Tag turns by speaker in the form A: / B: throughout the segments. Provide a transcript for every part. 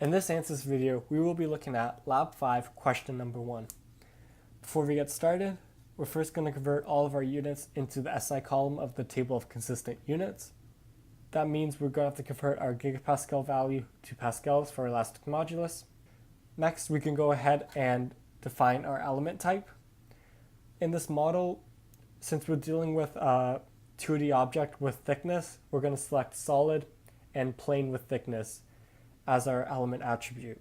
A: In this answers video, we will be looking at Lab 5 question number 1. Before we get started, we're first going to convert all of our units into the SI column of the table of consistent units. That means we're going to have to convert our gigapascal value to pascals for elastic modulus. Next, we can go ahead and define our element type. In this model, since we're dealing with a 2D object with thickness, we're going to select solid and plane with thickness as our element attribute.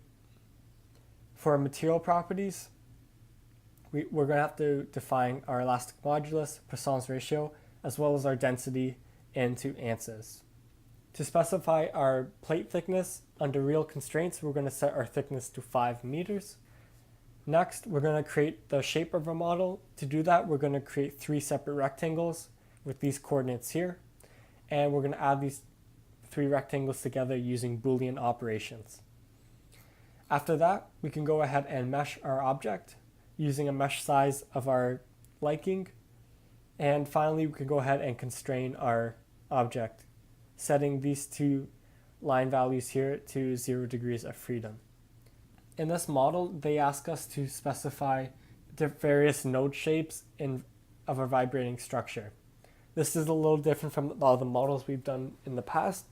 A: For our material properties, we're going to have to define our elastic modulus, Poisson's ratio, as well as our density into ANSYS. To specify our plate thickness under real constraints, we're going to set our thickness to 5 meters. Next, we're going to create the shape of our model. To do that, we're going to create 3 separate rectangles with these coordinates here. And we're going to add these 3 rectangles together using Boolean operations. After that, we can go ahead and mesh our object using a mesh size of our liking. And finally, we can go ahead and constrain our object, setting these 2 line values here to 0 degrees of freedom. In this model, they ask us to specify the various node shapes of a vibrating structure. This is a little different from all the models we've done in the past,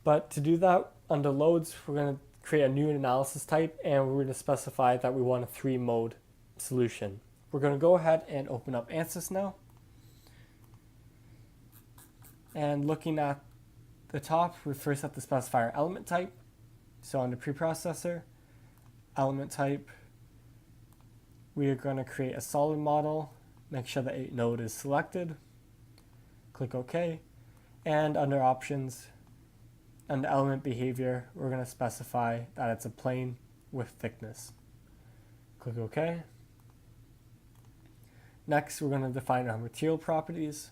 A: but to do that under loads, we're going to create a new analysis type, and we're going to specify that we want a 3-mode solution. We're going to go ahead and open up ANSYS now. And looking at the top, we first have to specify our element type. So under preprocessor, element type, we are going to create a solid model, make sure the node is selected, click OK, and under options, under element behavior, we're going to specify that it's a plane with thickness. Click OK. Next, we're going to define our material properties.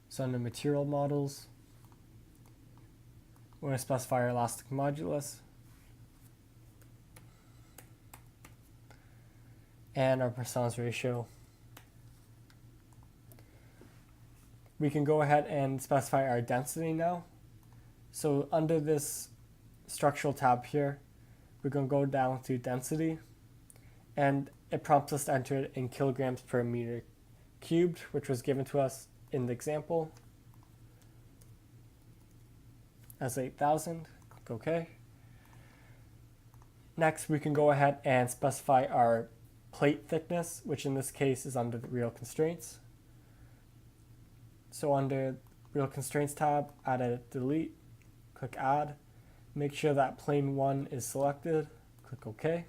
A: So under material models, we're going to specify our elastic modulus and our Poisson's ratio. We can go ahead and specify our density now. So under this structural tab here, we're going to go down to density, and it prompts us to enter it in kilograms per meter cubed, which was given to us in the example as 8,000. Click OK. Next, we can go ahead and specify our plate thickness, which in this case is under the real constraints. So under real constraints tab, add edit delete, click add, make sure that plane 1 is selected, click OK,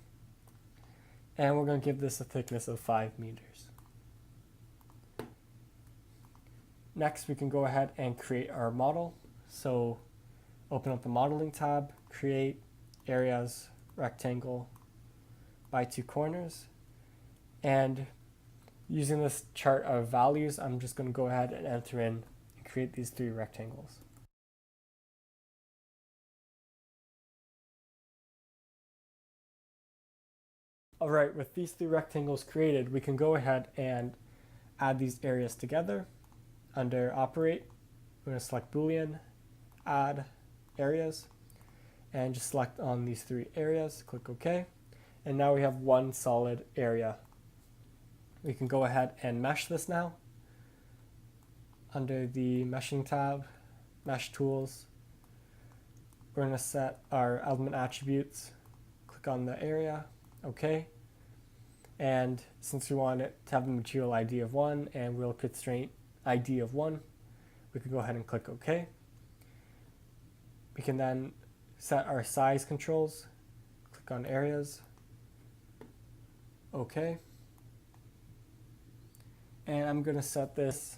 A: and we're going to give this a thickness of 5 meters. Next, we can go ahead and create our model. So open up the modeling tab, create areas, rectangle by 2 corners, and using this chart of values, I'm just going to go ahead and enter in and create these 3 rectangles. Alright, with these 3 rectangles created, we can go ahead and add these areas together. Under operate, we're going to select Boolean, add areas, and just select on these 3 areas, click OK. And now we have one solid area. We can go ahead and mesh this now. Under the meshing tab, mesh tools, we're going to set our element attributes, click on the area, OK. And since we want it to have the material ID of 1 and real constraint ID of 1, we can go ahead and click OK. We can then set our size controls, click on areas, OK. And I'm going to set this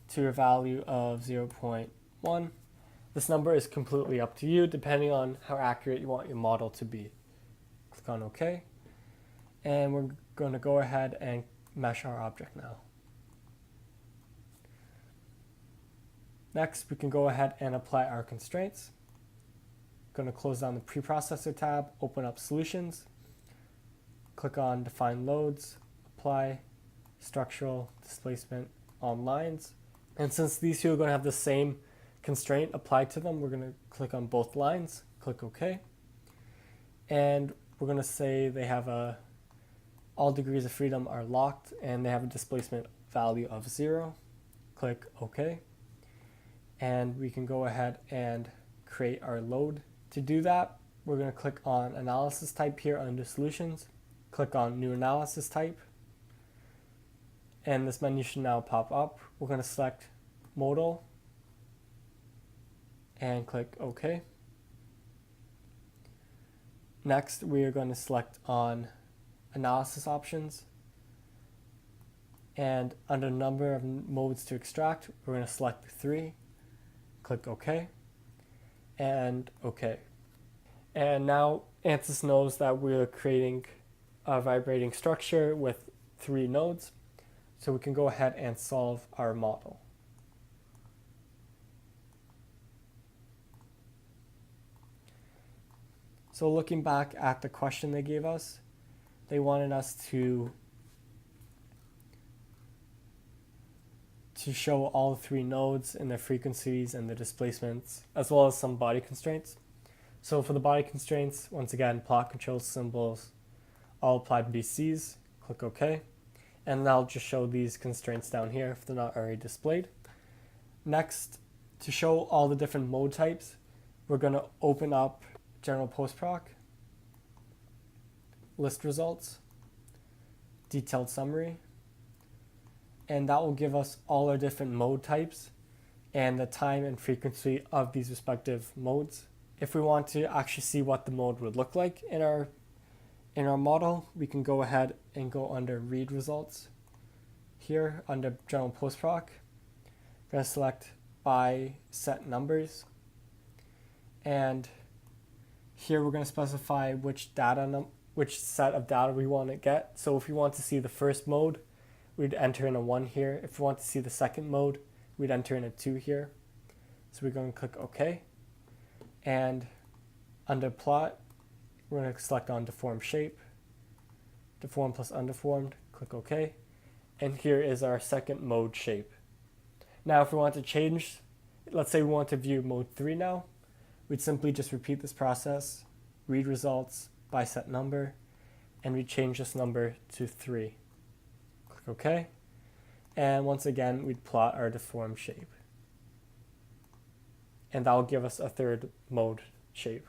A: to a value of 0.1. This number is completely up to you, depending on how accurate you want your model to be. Click on OK. And we're going to go ahead and mesh our object now. Next, we can go ahead and apply our constraints. Going to close down the preprocessor tab, open up solutions, click on define loads, apply structural displacement on lines. And since these 2 are going to have the same constraint applied to them, we're going to click on both lines, click OK. And we're going to say they have all degrees of freedom are locked and they have a displacement value of 0. Click OK. And we can go ahead and create our load. To do that, we're going to click on analysis type here under solutions, click on new analysis type, and this menu should now pop up. We're going to select modal and click OK. Next, we are going to select on analysis options, and under number of modes to extract, we're going to select 3, click OK, and OK. And now ANSYS knows that we're creating a vibrating structure with 3 nodes, so we can go ahead and solve our model. So looking back at the question they gave us, they wanted us to show all 3 nodes and their frequencies and the displacements, as well as some body constraints. So for the body constraints, once again, plot control symbols, all applied BCs, click OK. And I'll just show these constraints down here if they're not already displayed. Next, to show all the different mode types, we're going to open up General Postproc, List Results, Detailed Summary, and that will give us all our different mode types and the time and frequency of these respective modes. If we want to actually see what the mode would look like in our model, we can go ahead and go under Read Results. Here under General Postproc, I'm going to select by set numbers, and here we're going to specify which set of data we want to get. So if we want to see the first mode, we'd enter in a 1 here. If we want to see the second mode, we'd enter in a 2 here. So we're going to click OK. And under plot, we're going to select on deform shape, deform plus undeformed, click OK. And here is our second mode shape. Now if we want to change, let's say we want to view mode 3 now, we'd simply just repeat this process, read results by set number, and we change this number to 3. Click OK. And once again, we'd plot our deformed shape. And that will give us a third mode shape.